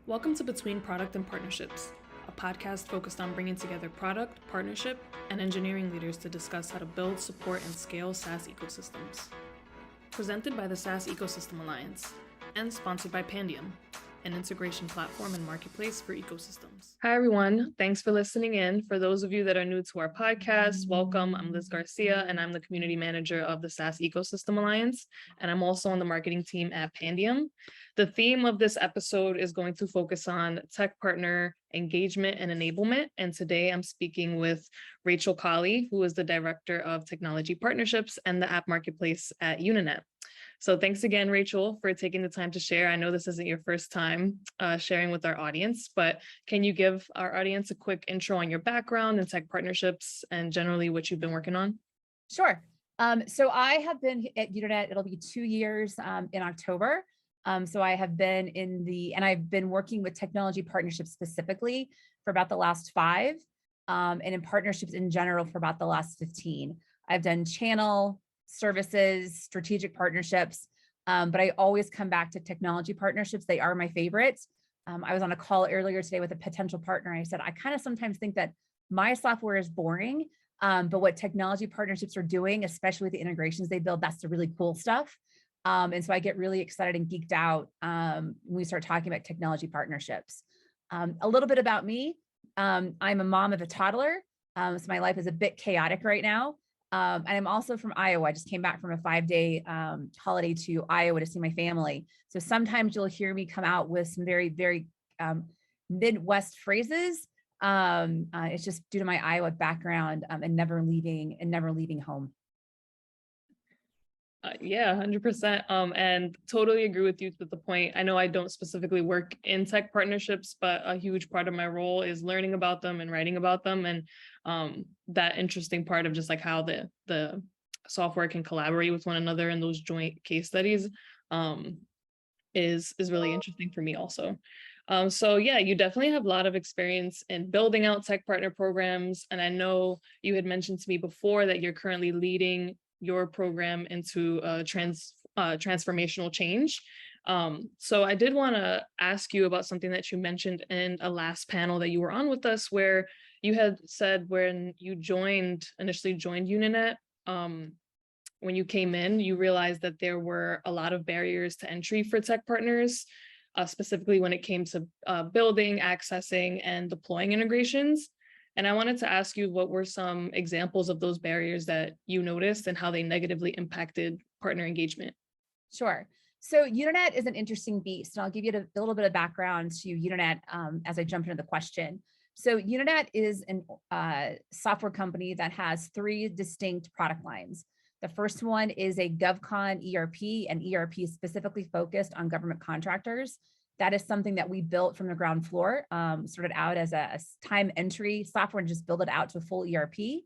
Welcome to Between Product and Partnerships, a podcast focused on bringing together product, partnership, and engineering leaders to discuss how to build, support, and scale SaaS ecosystems. Presented by the SaaS Ecosystem Alliance and sponsored by Pandium, an integration platform and marketplace for ecosystems. Hi, everyone. Thanks for listening in. For those of you that are new to our podcast, welcome. I'm Liz Garcia, and I'm the community manager of the SaaS Ecosystem Alliance, and I'm also on the marketing team at Pandium. The theme of this episode is going to focus on tech partner engagement and enablement. And today I'm speaking with Rachel Collie, who is the Director of Technology Partnerships and the App Marketplace at Unanet. So thanks again, Rachel, for taking the time to share. I know this isn't your first time sharing with our audience, but can you give our audience a quick intro on your background in tech partnerships and generally what you've been working on? Sure. So I have been at Unanet, it'll be 2 years in October. So I have been and I've been working with technology partnerships specifically for about the last 5, and in partnerships in general for about the last 15. I've done channel, services, strategic partnerships, but I always come back to technology partnerships. They are my favorites. I was on a call earlier today with a potential partner. I said, I kind of sometimes think that my software is boring, but what technology partnerships are doing, especially with the integrations they build, that's the really cool stuff. And so I get really excited and geeked out when we start talking about technology partnerships. A little bit about me. I'm a mom of a toddler, so my life is a bit chaotic right now. And I'm also from Iowa. I just came back from a 5-day holiday to Iowa to see my family. So sometimes you'll hear me come out with some very, very Midwest phrases. It's just due to my Iowa background and never leaving home. Yeah, 100%. And totally agree with you with the point. I know I don't specifically work in tech partnerships, but a huge part of my role is learning about them and writing about them. And that interesting part of just like how the software can collaborate with one another in those joint case studies is really interesting for me also. So yeah, you definitely have a lot of experience in building out tech partner programs. And I know you had mentioned to me before that you're currently leading your program into transformational change. So I did want to ask you about something that you mentioned in a last panel that you were on with us, where you had said when you initially joined Unanet, when you came in, you realized that there were a lot of barriers to entry for tech partners, specifically when it came to building, accessing, and deploying integrations. And I wanted to ask you, what were some examples of those barriers that you noticed and how they negatively impacted partner engagement? Sure. So Unanet is an interesting beast, and I'll give you a little bit of background to Unanet as I jump into the question. So Unanet is a software company that has 3 distinct product lines. The first one is a GovCon ERP, and ERP is specifically focused on government contractors. That is something that we built from the ground floor, started out as a time entry software and just build it out to a full ERP.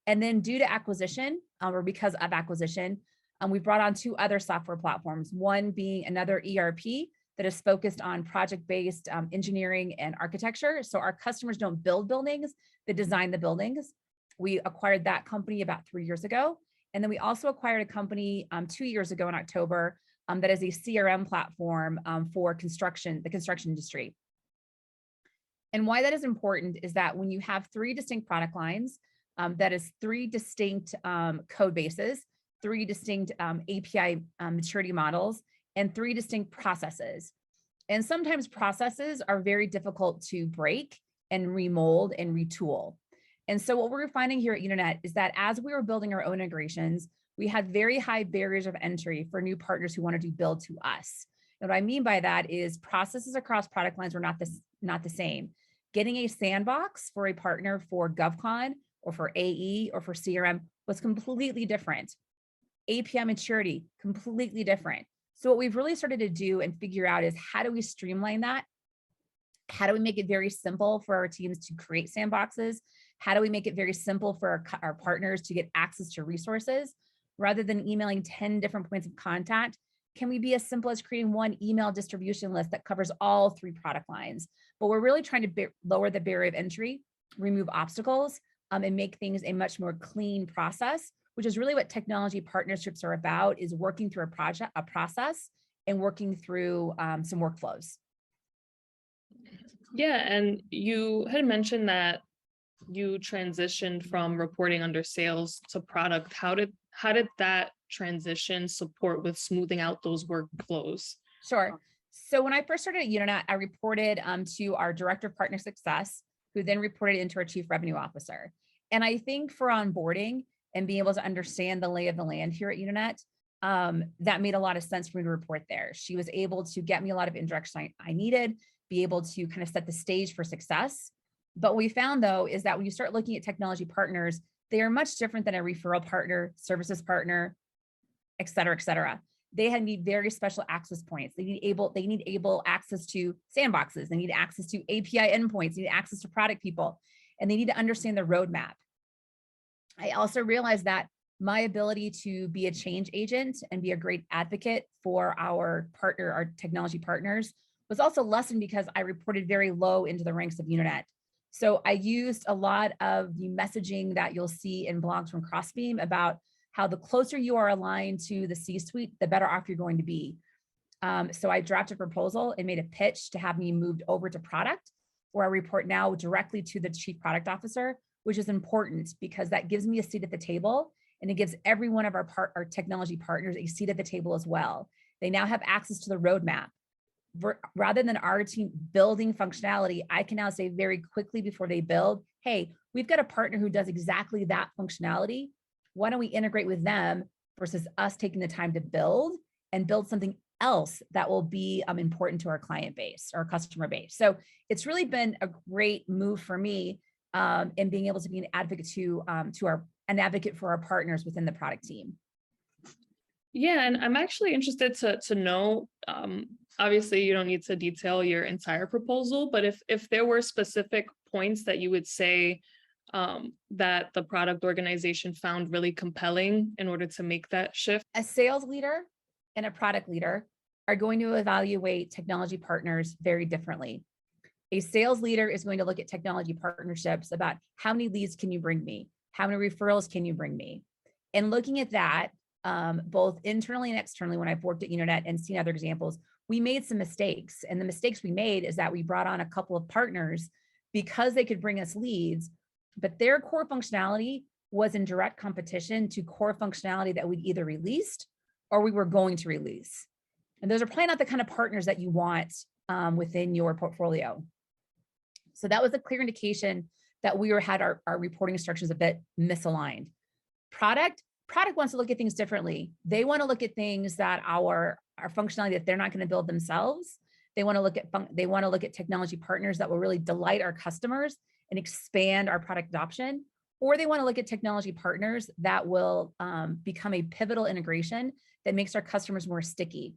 And then due to acquisition, or because of acquisition, we brought on 2 other software platforms, one being another ERP that is focused on project-based engineering and architecture. So our customers don't build buildings, they design the buildings. We acquired that company about 3 years ago. And then we also acquired a company 2 years ago in October that is a CRM platform for the construction industry. And why that is important is that when you have 3 distinct product lines, that is 3 distinct code bases, 3 distinct API maturity models, and 3 distinct processes. And sometimes processes are very difficult to break and remold and retool. And so what we're finding here at Unanet is that as we were building our own integrations, we had very high barriers of entry for new partners who wanted to build to us. And what I mean by that is processes across product lines were not the same. Getting a sandbox for a partner for GovCon or for AE or for CRM was completely different. API maturity, completely different. So what we've really started to do and figure out is, how do we streamline that? How do we make it very simple for our teams to create sandboxes? How do we make it very simple for our partners to get access to resources? Rather than emailing 10 different points of contact, can we be as simple as creating one email distribution list that covers all 3 product lines? But we're really trying to lower the barrier of entry, remove obstacles, and make things a much more clean process, which is really what technology partnerships are about, is working through a process and working through some workflows. Yeah, and you had mentioned that you transitioned from reporting under sales to product. How did that transition support with smoothing out those workflows? Sure. So when I first started at Unanet, I reported to our director of partner success, who then reported into our chief revenue officer. And I think for onboarding and being able to understand the lay of the land here at Unanet, that made a lot of sense for me to report there. She was able to get me a lot of indirection I needed, be able to kind of set the stage for success. But what we found though is that when you start looking at technology partners, they are much different than a referral partner, services partner, et cetera, et cetera. They need very special access points. They need able access to sandboxes. They need access to API endpoints. They need access to product people, and they need to understand the roadmap. I also realized that my ability to be a change agent and be a great advocate for our technology partners, was also lessened because I reported very low into the ranks of Unanet. So I used a lot of the messaging that you'll see in blogs from Crossbeam about how the closer you are aligned to the C-suite, the better off you're going to be. So I drafted a proposal and made a pitch to have me moved over to product, where I report now directly to the chief product officer, which is important because that gives me a seat at the table, and it gives every one of our technology partners a seat at the table as well. They now have access to the roadmap. Rather than our team building functionality, I can now say very quickly before they build, hey, we've got a partner who does exactly that functionality. Why don't we integrate with them versus us taking the time to build something else that will be important to our client base, our customer base. So it's really been a great move for me in being able to be an advocate for our partners within the product team. Yeah, and I'm actually interested to know, obviously you don't need to detail your entire proposal, but if there were specific points that you would say that the product organization found really compelling in order to make that shift. A sales leader and a product leader are going to evaluate technology partners very differently. A sales leader is going to look at technology partnerships about how many leads can you bring me? How many referrals can you bring me? And looking at that, both internally and externally, when I've worked at Unanet and seen other examples, we made some mistakes. And the mistakes we made is that we brought on a couple of partners because they could bring us leads, but their core functionality was in direct competition to core functionality that we'd either released or we were going to release. And those are probably not the kind of partners that you want within your portfolio. So that was a clear indication that we had our reporting structures a bit misaligned. Product wants to look at things differently. They want to look at things that our functionality that they're not going to build themselves. They want to look at technology partners that will really delight our customers and expand our product adoption, or they want to look at technology partners that will become a pivotal integration that makes our customers more sticky.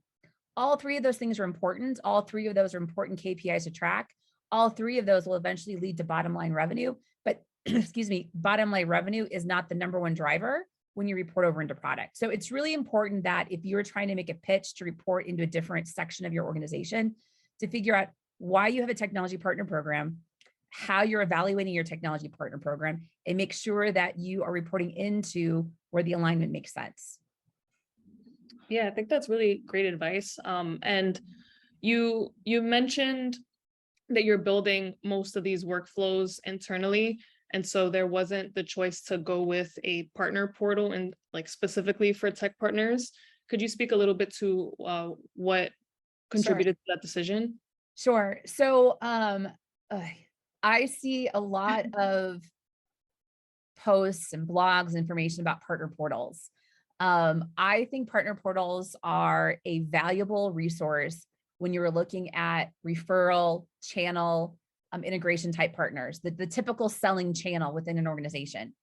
All three of those things are important. All three of those are important KPIs to track. All three of those will eventually lead to bottom line revenue, but excuse me, bottom line revenue is not the number one driver when you report over into product. So it's really important that if you're trying to make a pitch to report into a different section of your organization, to figure out why you have a technology partner program, how you're evaluating your technology partner program, and make sure that you are reporting into where the alignment makes sense. Yeah, I think that's really great advice. And you mentioned that you're building most of these workflows internally, and so there wasn't the choice to go with a partner portal and like specifically for tech partners. Could you speak a little bit to what contributed to that decision? Sure. So I see a lot of posts and blogs, information about partner portals. I think partner portals are a valuable resource when you're looking at referral channel integration type partners, the typical selling channel within an organization.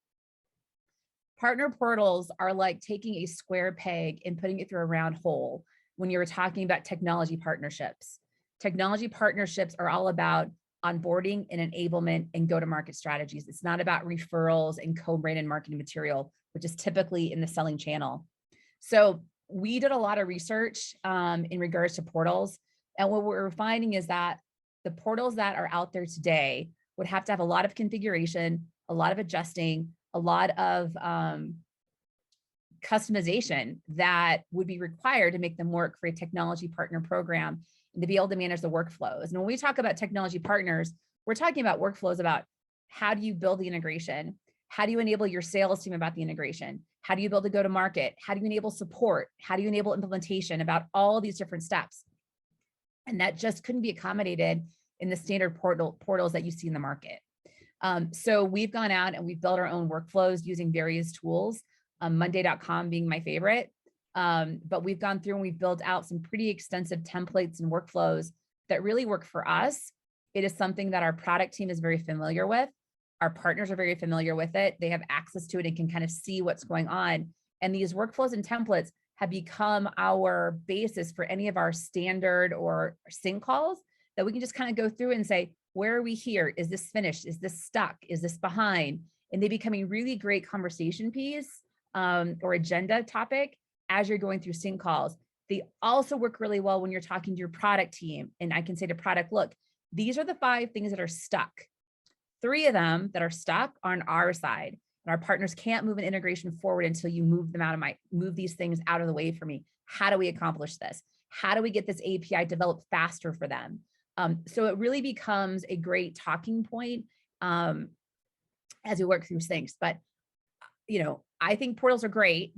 Partner portals are like taking a square peg and putting it through a round hole when you're talking about technology partnerships. Technology partnerships are all about onboarding and enablement and go-to-market strategies. It's not about referrals and co-branded marketing material, which is typically in the selling channel. So we did a lot of research in regards to portals. And what we're finding is that the portals that are out there today would have to have a lot of configuration, a lot of adjusting, a lot of customization that would be required to make them work for a technology partner program. and to be able to manage the workflows. And when we talk about technology partners, we're talking about workflows about how do you build the integration? How do you enable your sales team about the integration? How do you build a go-to-market? How do you enable support? How do you enable implementation, about all these different steps? And that just couldn't be accommodated in the standard portals that you see in the market. So we've gone out and we've built our own workflows using various tools, Monday.com being my favorite. But we've gone through and we've built out some pretty extensive templates and workflows that really work for us. It is something that our product team is very familiar with. Our partners are very familiar with it. They have access to it and can kind of see what's going on. And these workflows and templates have become our basis for any of our standard or sync calls that we can just kind of go through and say, where are we here? Is this finished? Is this stuck? Is this behind? And they become a really great conversation piece or agenda topic as you're going through sync calls. They also work really well when you're talking to your product team. And I can say to product, look, these are the 5 things that are stuck. 3 of them that are stuck are on our side. And our partners can't move an integration forward until you move them move these things out of the way for me. How do we accomplish this? How do we get this API developed faster for them? So it really becomes a great talking point as we work through things. But, I think portals are great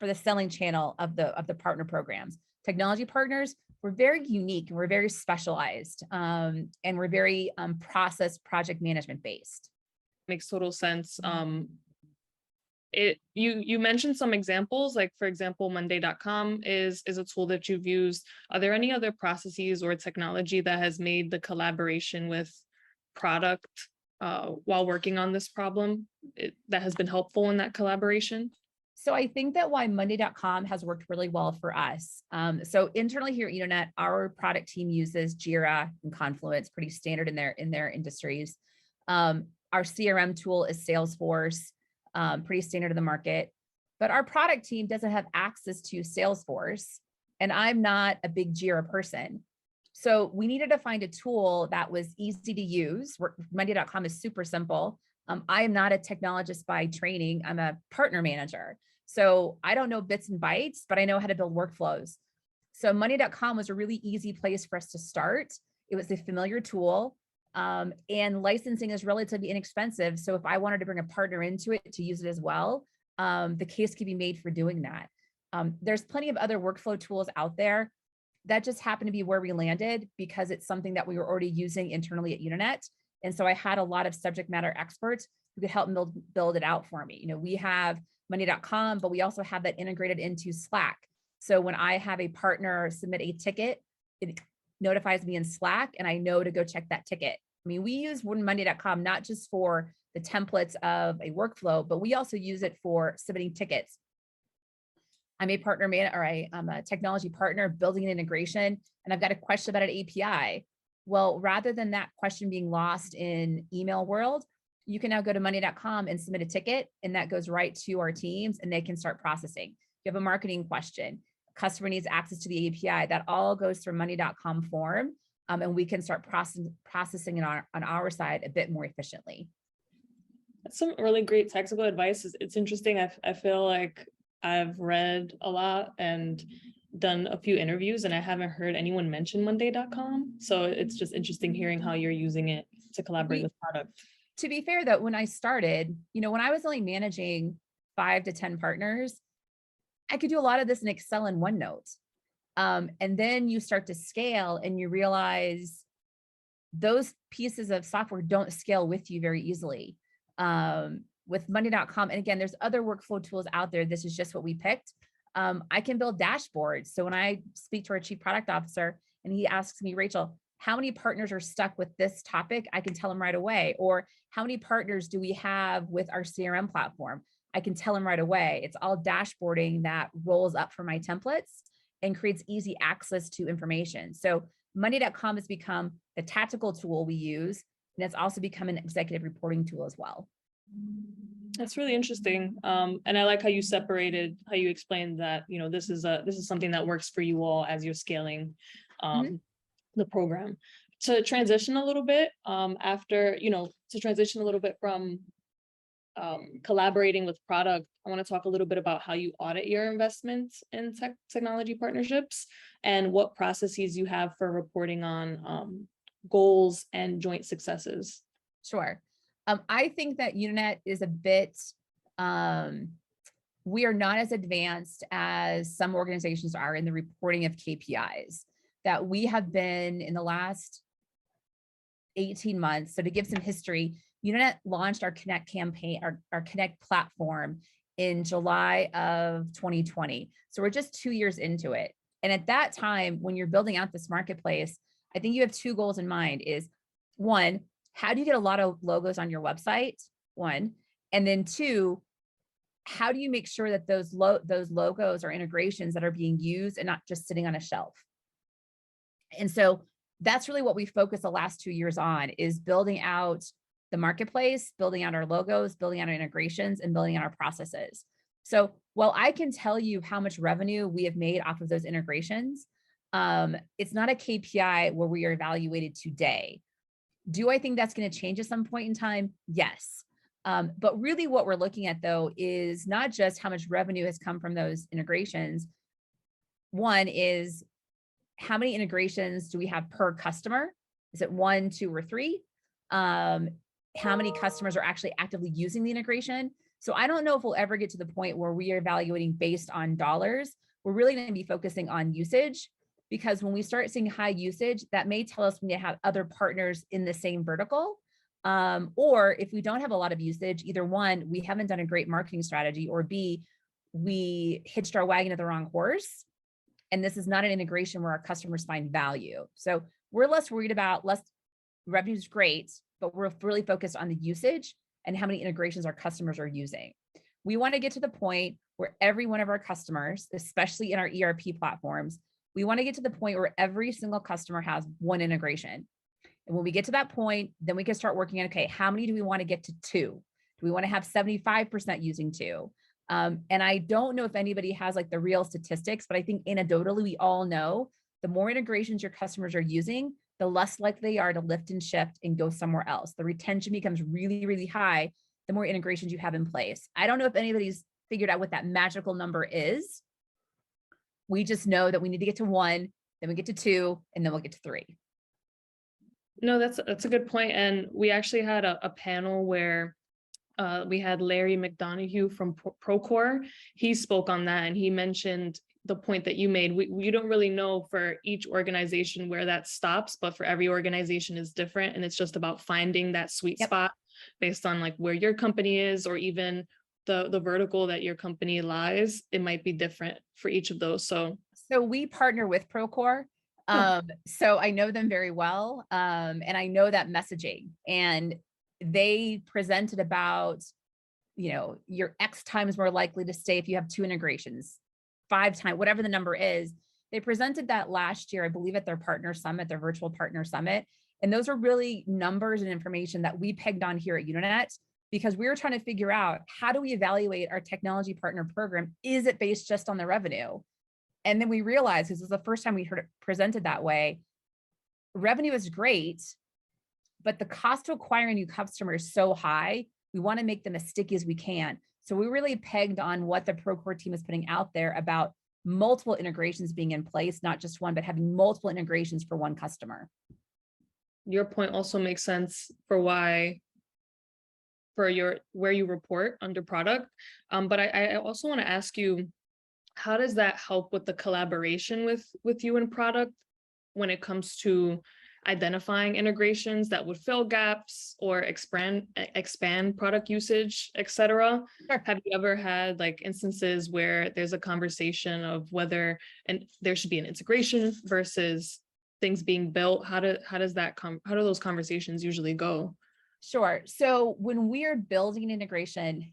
for the selling channel of the partner programs. Technology partners, we're very unique and we're very specialized, and we're very process project management based. Makes total sense. You mentioned some examples, like for example, Monday.com is a tool that you've used. Are there any other processes or technology that has made the collaboration with product while working on this problem that has been helpful in that collaboration? So I think that why Monday.com has worked really well for us. So internally here at Unanet, our product team uses Jira and Confluence, pretty standard in their industries. Our CRM tool is Salesforce, pretty standard in the market. But our product team doesn't have access to Salesforce, and I'm not a big Jira person. So we needed to find a tool that was easy to use. Monday.com is super simple. I am not a technologist by training. I'm a partner manager. So I don't know bits and bytes, but I know how to build workflows. So Monday.com was a really easy place for us to start. It was a familiar tool, and licensing is relatively inexpensive. So if I wanted to bring a partner into it to use it as well, the case could be made for doing that. There's plenty of other workflow tools out there. That just happened to be where we landed because it's something that we were already using internally at Unanet. And so I had a lot of subject matter experts who could help build it out for me. We have Monday.com, but we also have that integrated into Slack. So when I have a partner submit a ticket, it notifies me in Slack and I know to go check that ticket. I mean, we use Monday.com not just for the templates of a workflow, but we also use it for submitting tickets. I'm a partner I'm a technology partner building an integration, and I've got a question about an API. Well, rather than that question being lost in email world, you can now go to Monday.com and submit a ticket, and that goes right to our teams and they can start processing. You have a marketing question, customer needs access to the API, that all goes through Monday.com form, and we can start processing it on our side a bit more efficiently. That's some really great technical advice. It's interesting. I feel like I've read a lot and done a few interviews, and I haven't heard anyone mention Monday.com. So it's just interesting hearing how you're using it to collaborate with product. To be fair, though, when I started, when I was only managing 5 to 10 partners, I could do a lot of this in Excel and OneNote. And then you start to scale and you realize those pieces of software don't scale with you very easily. With Monday.com, and again, there's other workflow tools out there. This is just what we picked. I can build dashboards. So when I speak to our chief product officer and he asks me, Rachel, how many partners are stuck with this topic? I can tell him right away. Or how many partners do we have with our CRM platform? I can tell him right away. It's all dashboarding that rolls up from my templates and creates easy access to information. So Monday.com has become the tactical tool we use, and it's also become an executive reporting tool as well. That's really interesting. And I like how you explained that, this is something that works for you all as you're scaling the program. To transition a little bit from collaborating with product, I want to talk a little bit about how you audit your investments in technology partnerships and what processes you have for reporting on goals and joint successes. Sure. I think that Unanet is a bit, we are not as advanced as some organizations are in the reporting of KPIs that we have been in the last 18 months. So to give some history, Unanet launched our Connect campaign, our Connect platform in July of 2020. So we're just 2 years into it. And at that time, when you're building out this marketplace, I think you have two goals in mind is one, how do you get a lot of logos on your website? One, and then two, how do you make sure that those logos or integrations that are being used and not just sitting on a shelf? And so that's really what we focused the last 2 years on is building out the marketplace, building out our logos, building out our integrations, and building out our processes. So while I can tell you how much revenue we have made off of those integrations, it's not a KPI where we are evaluated today. Do I think that's going to change at some point in time? Yes. But really what we're looking at though is not just how much revenue has come from those integrations. One is how many integrations do we have per customer? Is it 1, 2, or 3? How many customers are actually actively using the integration? So I don't know if we'll ever get to the point where we are evaluating based on dollars. We're really going to be focusing on usage, because when we start seeing high usage, that may tell us we need to have other partners in the same vertical. Or if we don't have a lot of usage, either one, we haven't done a great marketing strategy, or B, we hitched our wagon to the wrong horse. And this is not an integration where our customers find value. So we're less worried about revenue is great, but we're really focused on the usage and how many integrations our customers are using. We want to get to the point where every one of our customers, especially in our ERP platforms, we want to get to the point where every single customer has one integration. And when we get to that point, then we can start working on, okay, how many do we want to get to 2? Do we want to have 75% using 2? And I don't know if anybody has like the real statistics, but I think anecdotally, we all know the more integrations your customers are using, the less likely they are to lift and shift and go somewhere else. The retention becomes really, really high the more integrations you have in place. I don't know if anybody's figured out what that magical number is. We just know that we need to get to 1, then we get to 2, and then we'll get to 3. No, that's a good point. And we actually had a panel where we had Larry McDonough from Procore. He spoke on that, and he mentioned the point that you made. We don't really know for each organization where that stops, but for every organization is different. And it's just about finding that sweet spot based on like where your company is, or even the vertical that your company lies. It might be different for each of those. So we partner with Procore. So I know them very well. And I know that messaging, and they presented about, you're X times more likely to stay if you have 2 integrations, 5 times, whatever the number is. They presented that last year, I believe, at their partner summit, their virtual partner summit. And those are really numbers and information that we pegged on here at Unanet, because we were trying to figure out, how do we evaluate our technology partner program? Is it based just on the revenue? And then we realized, this is the first time we heard it presented that way, revenue is great, but the cost to acquire a new customer is so high, we want to make them as sticky as we can. So we really pegged on what the Procore team is putting out there about multiple integrations being in place, not just one, but having multiple integrations for one customer. Your point also makes sense for where you report under product. But I also want to ask you, how does that help with the collaboration with you and product when it comes to identifying integrations that would fill gaps or expand product usage, etc.? Sure. Have you ever had like instances where there's a conversation of whether there should be an integration versus things being built? How do those conversations usually go? Sure. So when we're building integration,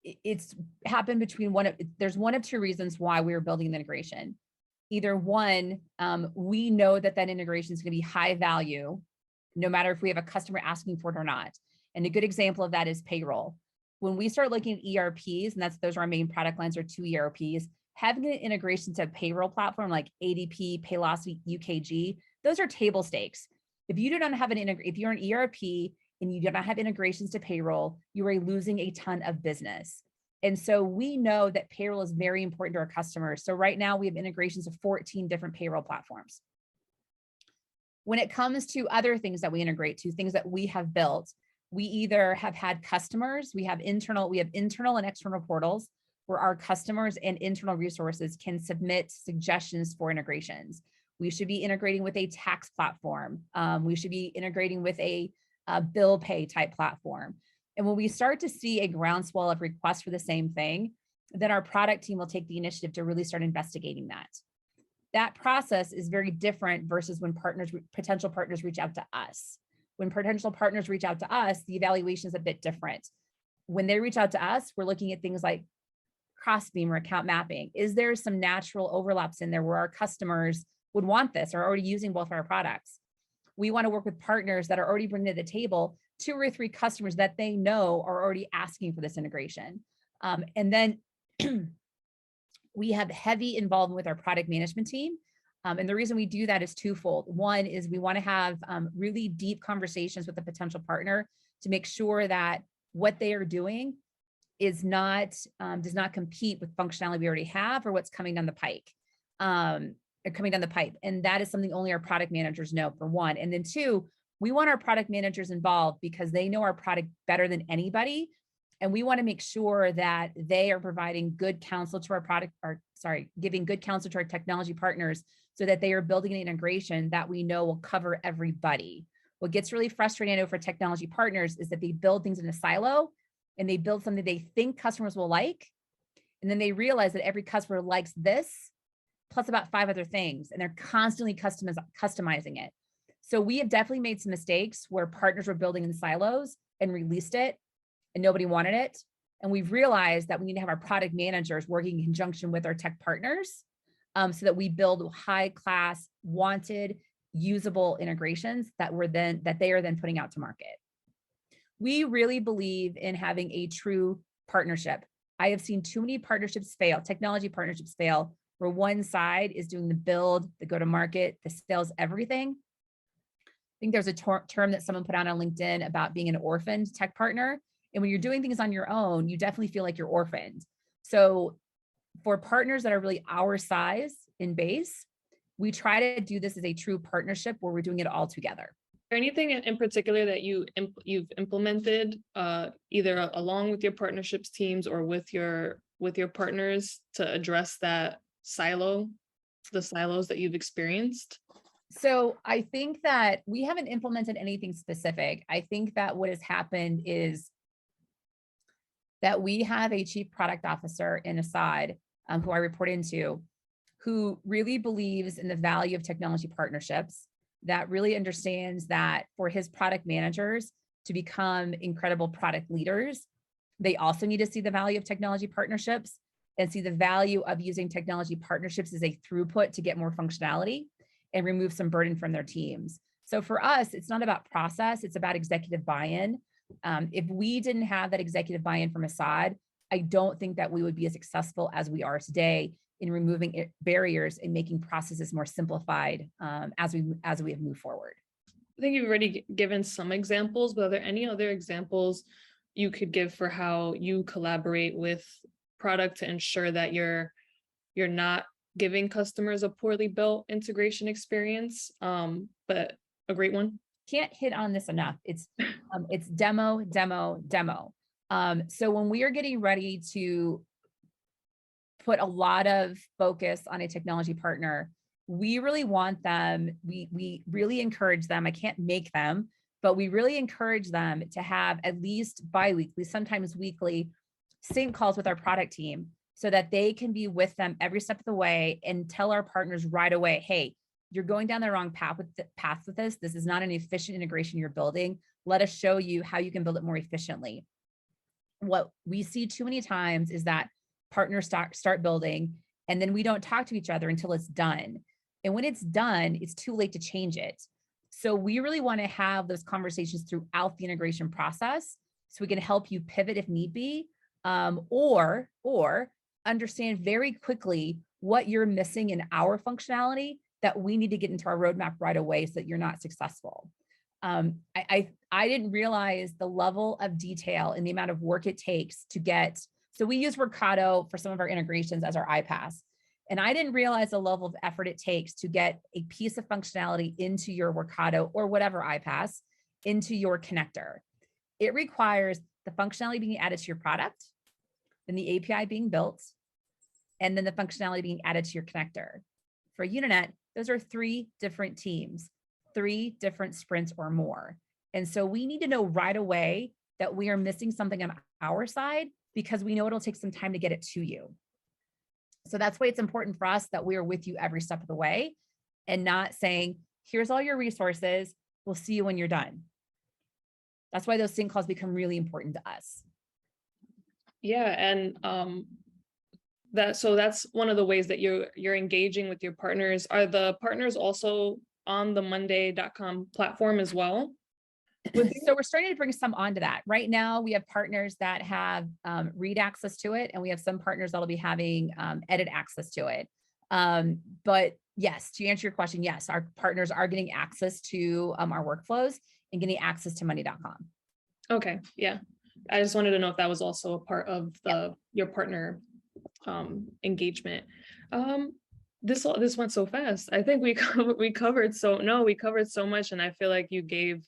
it's happened between there's one of 2 reasons why we're building the integration. Either one, we know that integration is going to be high value, no matter if we have a customer asking for it or not. And a good example of that is payroll. When we start looking at ERPs, and those are our main product lines, are 2 ERPs, having an integration to a payroll platform like ADP, Paylocity, UKG, those are table stakes. If you do not have if you're an ERP and you do not have integrations to payroll, you are losing a ton of business. And so we know that payroll is very important to our customers. So right now we have integrations of 14 different payroll platforms. When it comes to other things that we integrate to, things that we have built, we either have had customers, we have internal and external portals where our customers and internal resources can submit suggestions for integrations. We should be integrating with a tax platform. We should be integrating with a bill pay type platform. And when we start to see a groundswell of requests for the same thing, then our product team will take the initiative to really start investigating that. That process is very different versus when potential partners reach out to us. When potential partners reach out to us, the evaluation is a bit different. When they reach out to us, we're looking at things like cross-beam or account mapping. Is there some natural overlaps in there where our customers would want this or are already using both of our products? We want to work with partners that are already bringing to the table 2 or 3 customers that they know are already asking for this integration. And then we have heavy involvement with our product management team. And the reason we do that is twofold. One is we want to have really deep conversations with the potential partner to make sure that what they are doing is not does not compete with functionality we already have or what's coming down the pike. And that is something only our product managers know, for one. And then 2, we want our product managers involved because they know our product better than anybody. And we want to make sure that they are providing good counsel to giving good counsel to our technology partners so that they are building an integration that we know will cover everybody. What gets really frustrating, I know, for technology partners is that they build things in a silo and they build something they think customers will like. And then they realize that every customer likes this, plus about 5 other things, and they're constantly customizing it. So we have definitely made some mistakes where partners were building in silos and released it and nobody wanted it. And we've realized that we need to have our product managers working in conjunction with our tech partners so that we build high class, wanted, usable integrations that they are then putting out to market. We really believe in having a true partnership. I have seen too many partnerships fail, technology partnerships fail, where one side is doing the build, the go-to-market, the sales, everything. I think there's a term that someone put out on LinkedIn about being an orphaned tech partner. And when you're doing things on your own, you definitely feel like you're orphaned. So for partners that are really our size in base, we try to do this as a true partnership where we're doing it all together. Is there anything in particular that you've implemented either along with your partnerships teams or with your partners to address the silos that you've experienced? So I think that we haven't implemented anything specific. I think that what has happened is that we have a chief product officer in Assad, who I report into, who really believes in the value of technology partnerships, that really understands that for his product managers to become incredible product leaders, they also need to see the value of technology partnerships and see the value of using technology partnerships as a throughput to get more functionality and remove some burden from their teams. So for us, it's not about process, it's about executive buy-in. If we didn't have that executive buy-in from Assad, I don't think that we would be as successful as we are today in removing barriers and making processes more simplified as we have moved forward. I think you've already given some examples, but are there any other examples you could give for how you collaborate with product to ensure that you're not giving customers a poorly built integration experience, but a great one? Can't hit on this enough. It's demo. So when we are getting ready to put a lot of focus on a technology partner, we really want them, we really encourage them. I can't make them, but we really encourage them to have at least bi-weekly, sometimes weekly, sync calls with our product team so that they can be with them every step of the way and tell our partners right away, hey, you're going down the wrong path with this. This is not an efficient integration you're building. Let us show you how you can build it more efficiently. What we see too many times is that partners start building and then we don't talk to each other until it's done. And when it's done, it's too late to change it. So we really want to have those conversations throughout the integration process so we can help you pivot if need be, or understand very quickly what you're missing in our functionality that we need to get into our roadmap right away so that you're not successful. I I didn't realize the level of detail and the amount of work it takes to get, so we use Workato for some of our integrations as our iPass. And I didn't realize the level of effort it takes to get a piece of functionality into your Workato or whatever iPass into your connector. It requires the functionality being added to your product, then the API being built, and then the functionality being added to your connector. For Unanet, those are 3 different teams, 3 different sprints or more. And so we need to know right away that we are missing something on our side because we know it'll take some time to get it to you. So that's why it's important for us that we are with you every step of the way and not saying, here's all your resources, we'll see you when you're done. That's why those sync calls become really important to us. Yeah, and so that's one of the ways that you're engaging with your partners. Are the partners also on the Monday.com platform as well? So we're starting to bring some onto that. Right now, we have partners that have read access to it, and we have some partners that'll be having edit access to it. But yes, to answer your question, yes, our partners are getting access to our workflows and getting access to Monday.com. Okay, yeah. I just wanted to know if that was also a part of your partner engagement. This went so fast. I think we covered so much, and I feel like you gave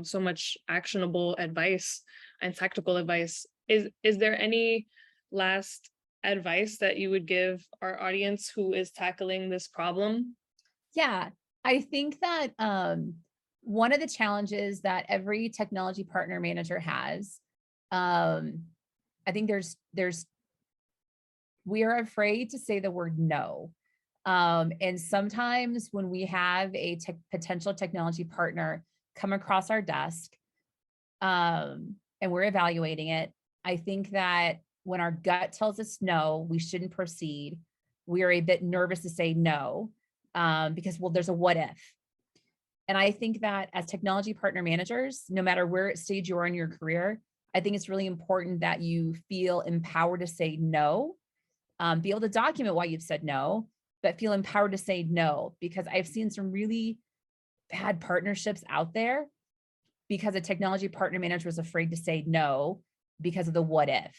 so much actionable advice and tactical advice. Is there any last advice that you would give our audience who is tackling this problem? Yeah, I think that one of the challenges that every technology partner manager has, I think we are afraid to say the word no. And sometimes when we have a potential technology partner come across our desk and we're evaluating it, I think that when our gut tells us no, we shouldn't proceed. We are a bit nervous to say no because, well, there's a what if. And I think that as technology partner managers, no matter where stage you are in your career, I think it's really important that you feel empowered to say no, be able to document why you've said no, but feel empowered to say no, because I've seen some really bad partnerships out there because a technology partner manager was afraid to say no because of the what if.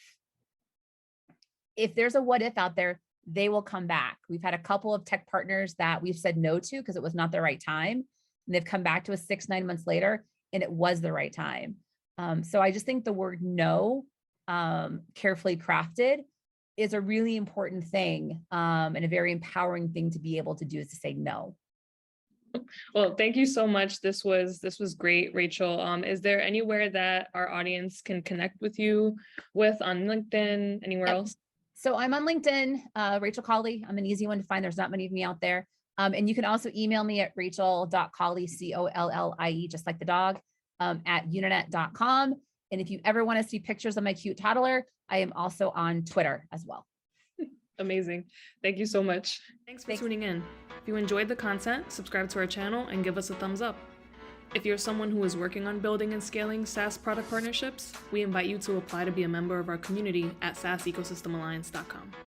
If there's a what if out there, they will come back. We've had a couple of tech partners that we've said no to because it was not the right time. And they've come back to us 6-9 months later and it was the right time. So I just think the word no, carefully crafted, is a really important thing and a very empowering thing to be able to do, is to say no. Well, thank you so much. This was great, Rachel. Is there anywhere that our audience can connect with you on LinkedIn, anywhere else? So I'm on LinkedIn, Rachel Collie. I'm an easy one to find. There's not many of me out there. And you can also email me at rachel.collie, Collie, just like the dog, at unanet.com. And if you ever want to see pictures of my cute toddler, I am also on Twitter as well. Amazing. Thank you so much. Thanks for tuning in. If you enjoyed the content, subscribe to our channel and give us a thumbs up. If you're someone who is working on building and scaling SaaS product partnerships, we invite you to apply to be a member of our community at saasecosystemalliance.com.